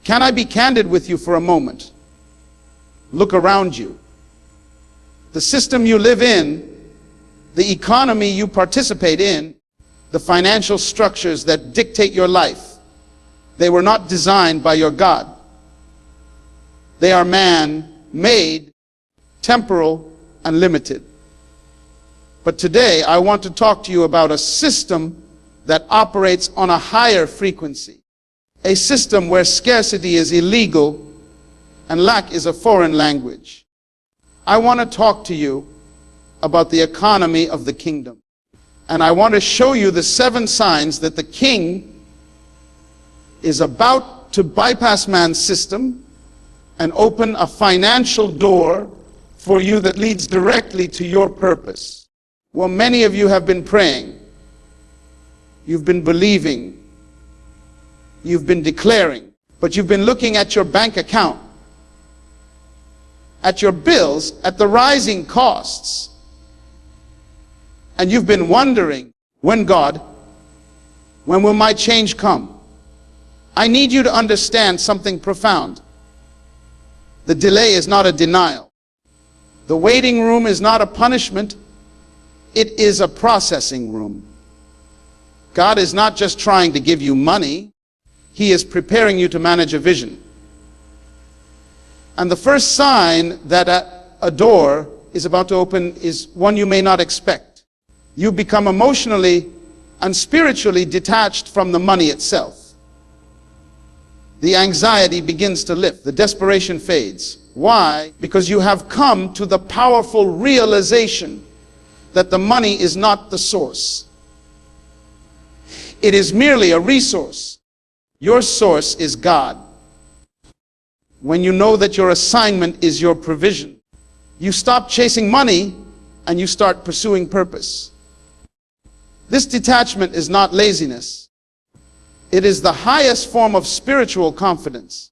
Can I be candid with you for a moment? Look around you. The system you live in, the economy you participate in, the financial structures that dictate your life, they were not designed by your God. They are man-made, temporal, and limited. But today, I want to talk to you about a system that operates on a higher frequency. A system where scarcity is illegal and lack is a foreign language. I want to talk to you about the economy of the kingdom. And I want to show you the 7 signs that the king is about to bypass man's system and open a financial door for you that leads directly to your purpose. Well, many of you have been praying. You've been believing. You've been declaring. But you've been looking at your bank account, at your bills, at the rising costs. And you've been wondering, when God, when will my change come? I need you to understand something profound. The delay is not a denial. The waiting room is not a punishment. It is a processing room. God is not just trying to give you money. He is preparing you to manage a vision. And the first sign that a door is about to open is one you may not expect. You become emotionally and spiritually detached from the money itself. The anxiety begins to lift. The desperation fades. Why? Because you have come to the powerful realization that the money is not the source. It is merely a resource. Your source is God. When you know that your assignment is your provision, you stop chasing money and you start pursuing purpose. This detachment is not laziness. It is the highest form of spiritual confidence.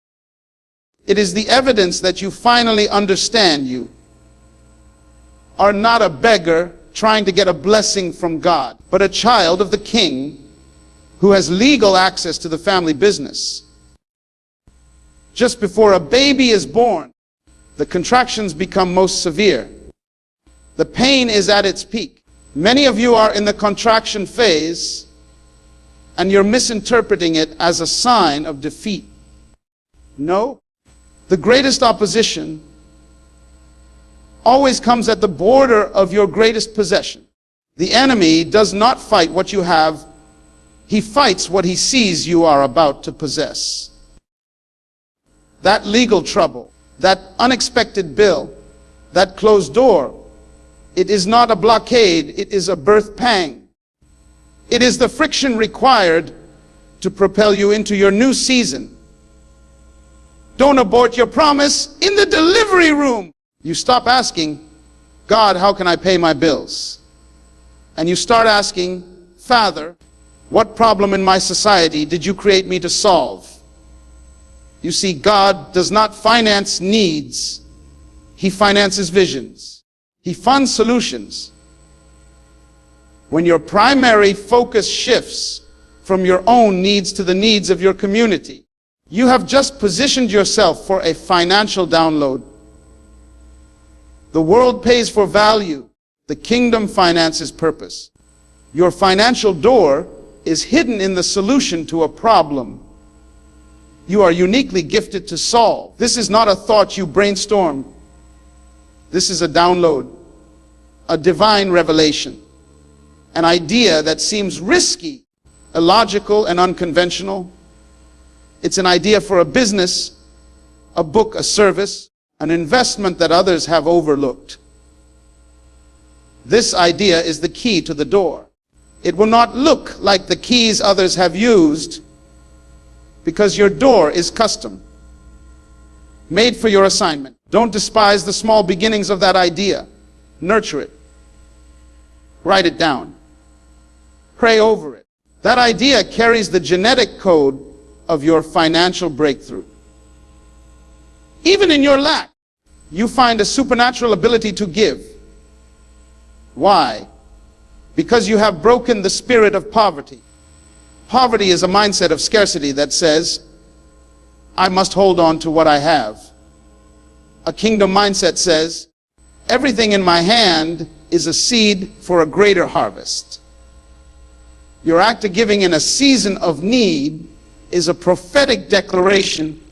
It is the evidence that you finally understand you are not a beggar trying to get a blessing from God, but a child of the King who has legal access to the family business. Just before a baby is born, the contractions become most severe. The pain is at its peak. Many of you are in the contraction phase, and you're misinterpreting it as a sign of defeat. No, the greatest opposition always comes at the border of your greatest possession. The enemy does not fight what you have. He fights what he sees you are about to possess. That legal trouble, that unexpected bill, that closed door, it is not a blockade, it is a birth pang. It is the friction required to propel you into your new season. Don't abort your promise in the delivery room. You stop asking, God, how can I pay my bills? And you start asking, Father, what problem in my society did you create me to solve? You see, God does not finance needs. He finances visions. He funds solutions. When your primary focus shifts from your own needs to the needs of your community, you have just positioned yourself for a financial download. The world pays for value. The kingdom finances purpose. Your financial door is hidden in the solution to a problem you are uniquely gifted to solve. This is not a thought you brainstorm. This is a download, a divine revelation, an idea that seems risky, illogical, and unconventional. It's an idea for a business, a book, a service, an investment that others have overlooked. This idea is the key to the door. It will not look like the keys others have used, because your door is custom, made for your assignment. Don't despise the small beginnings of that idea. Nurture it. Write it down. Pray over it. That idea carries the genetic code of your financial breakthrough. Even in your lack, you find a supernatural ability to give. Why? Because you have broken the spirit of poverty. Poverty is a mindset of scarcity that says, I must hold on to what I have. A kingdom mindset says, everything in my hand is a seed for a greater harvest. Your act of giving in a season of need is a prophetic declaration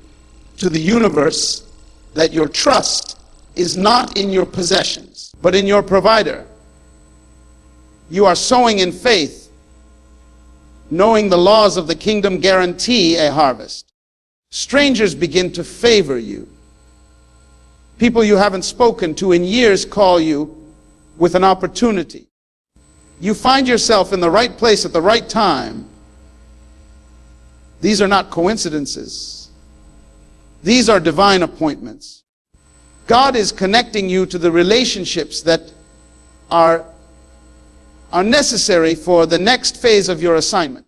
to the universe that your trust is not in your possessions, but in your provider. You are sowing in faith, knowing the laws of the kingdom guarantee a harvest. Strangers begin to favor you. People you haven't spoken to in years call you with an opportunity. You find yourself in the right place at the right time. These are not coincidences. These are divine appointments. God is connecting you to the relationships that are necessary for the next phase of your assignment.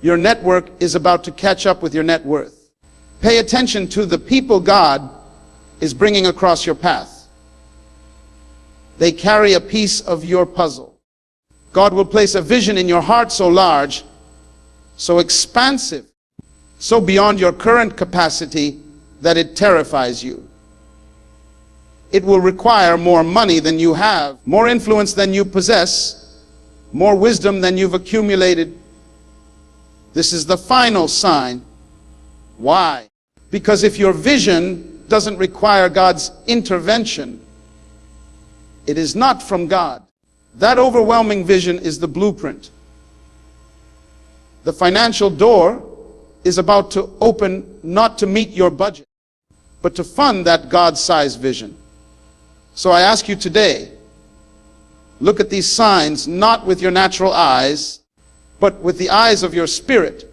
Your network is about to catch up with your net worth. Pay attention to the people God is bringing across your path. They carry a piece of your puzzle. God will place a vision in your heart so large, so expansive, so beyond your current capacity that it terrifies you. It will require more money than you have, more influence than you possess, more wisdom than you've accumulated. This is the final sign. Why? Because if your vision doesn't require God's intervention, it is not from God. That overwhelming vision is the blueprint. The financial door is about to open, not to meet your budget, but to fund that God-sized vision. So I ask you today, look at these signs not with your natural eyes, but with the eyes of your spirit.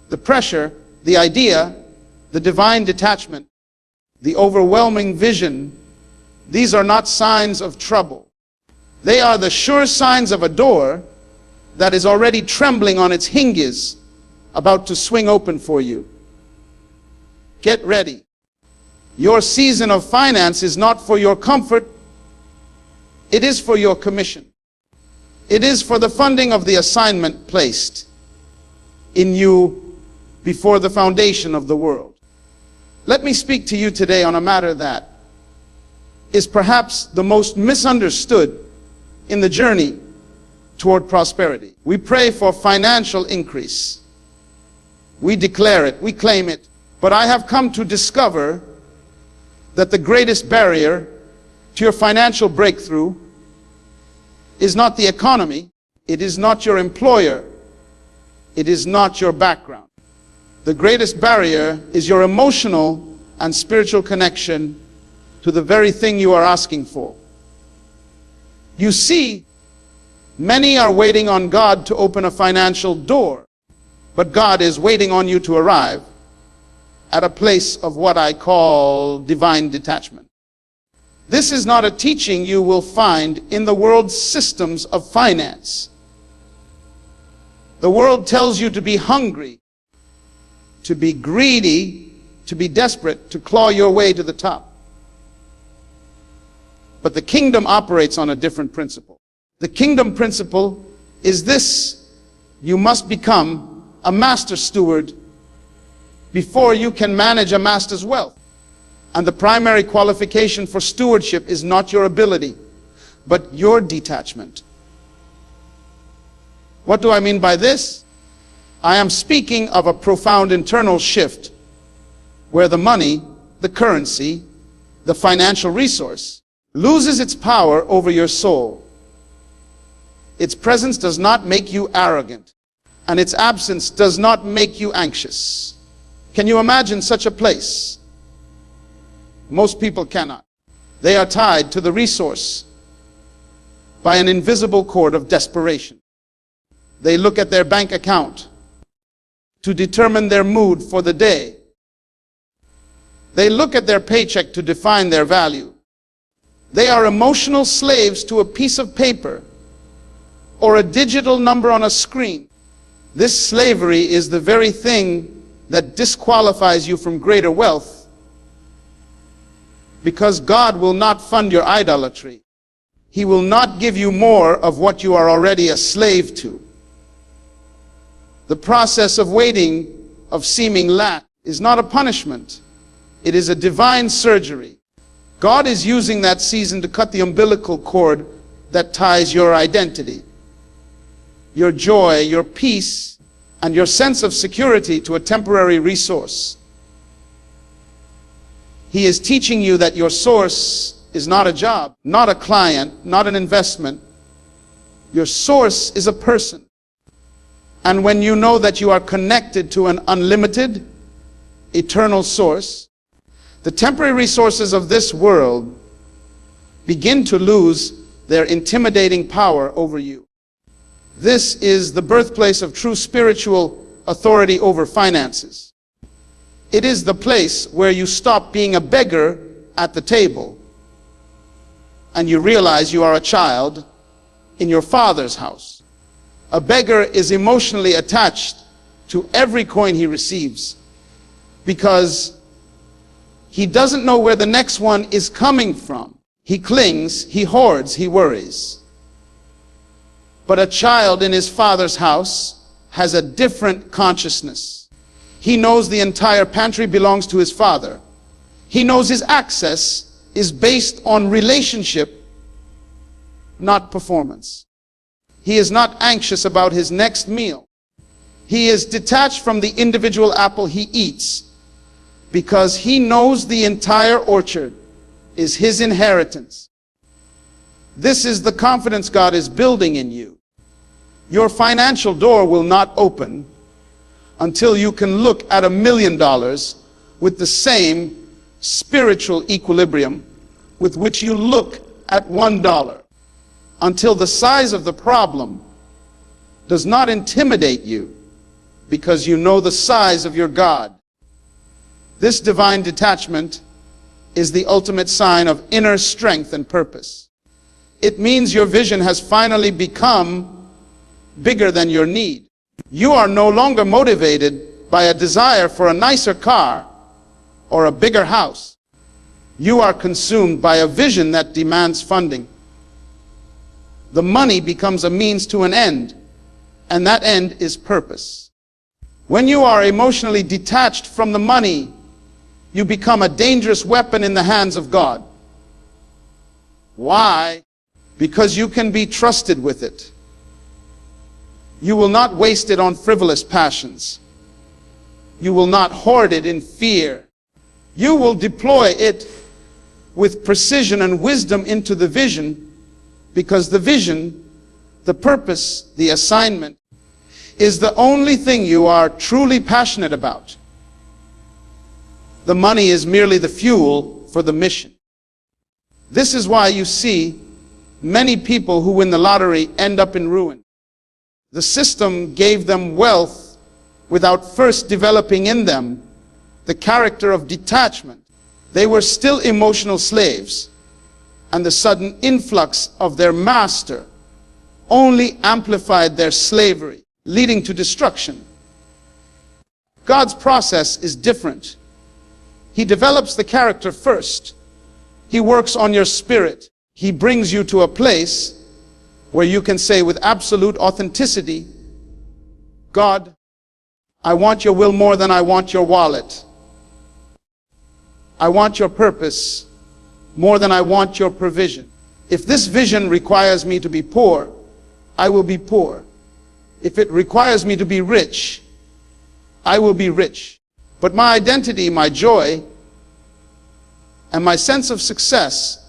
The pressure, the idea, the divine detachment, the overwhelming vision, these are not signs of trouble. They are the sure signs of a door that is already trembling on its hinges, about to swing open for you. Get ready. Your season of finance is not for your comfort. It is for your commission. It is for the funding of the assignment placed in you before the foundation of the world. Let me speak to you today on a matter that is perhaps the most misunderstood in the journey toward prosperity. We pray for financial increase. We declare it, we claim it. But I have come to discover that the greatest barrier to your financial breakthrough is not the economy, it is not your employer, it is not your background. The greatest barrier is your emotional and spiritual connection to the very thing you are asking for. You see, many are waiting on God to open a financial door, but God is waiting on you to arrive at a place of what I call divine detachment. This is not a teaching you will find in the world's systems of finance. The world tells you to be hungry, to be greedy, to be desperate, to claw your way to the top. But the kingdom operates on a different principle. The kingdom principle is this: you must become a master steward before you can manage a master's wealth. And the primary qualification for stewardship is not your ability, but your detachment. What do I mean by this? I am speaking of a profound internal shift where the money, the currency, the financial resource loses its power over your soul. Its presence does not make you arrogant, and its absence does not make you anxious. Can you imagine such a place? Most people cannot. They are tied to the resource by an invisible cord of desperation. They look at their bank account to determine their mood for the day. They look at their paycheck to define their value. They are emotional slaves to a piece of paper or a digital number on a screen. This slavery is the very thing that disqualifies you from greater wealth, because God will not fund your idolatry. He will not give you more of what you are already a slave to. The process of waiting of seeming lack is not a punishment. It is a divine surgery. God is using that season to cut the umbilical cord that ties your identity, your joy, your peace, and your sense of security to a temporary resource. He is teaching you that your source is not a job, not a client, not an investment. Your source is a person. And when you know that you are connected to an unlimited, eternal source, the temporary resources of this world begin to lose their intimidating power over you. This is the birthplace of true spiritual authority over finances. It is the place where you stop being a beggar at the table and you realize you are a child in your Father's house. A beggar is emotionally attached to every coin he receives because he doesn't know where the next one is coming from. He clings, he hoards, he worries. But a child in his Father's house has a different consciousness. He knows the entire pantry belongs to his Father. He knows his access is based on relationship, not performance. He is not anxious about his next meal. He is detached from the individual apple he eats because he knows the entire orchard is his inheritance. This is the confidence God is building in you. Your financial door will not open until you can look at $1 million with the same spiritual equilibrium with which you look at $1. Until the size of the problem does not intimidate you because you know the size of your God. This divine detachment is the ultimate sign of inner strength and purpose. It means your vision has finally become bigger than your need. You are no longer motivated by a desire for a nicer car or a bigger house. You are consumed by a vision that demands funding. The money becomes a means to an end, and that end is purpose. When you are emotionally detached from the money, you become a dangerous weapon in the hands of God. Why? Because you can be trusted with it. You will not waste it on frivolous passions. You will not hoard it in fear. You will deploy it with precision and wisdom into the vision, because the vision, the purpose, the assignment is the only thing you are truly passionate about. The money is merely the fuel for the mission. This is why you see many people who win the lottery end up in ruin. The system gave them wealth without first developing in them the character of detachment. They were still emotional slaves, and the sudden influx of their master only amplified their slavery, leading to destruction. God's process is different. He develops the character first. He works on your spirit. He brings you to a place where you can say with absolute authenticity, God, I want your will more than I want your wallet. I want your purpose more than I want your provision. If this vision requires me to be poor, I will be poor. If it requires me to be rich, I will be rich. But my identity, my joy, and my sense of success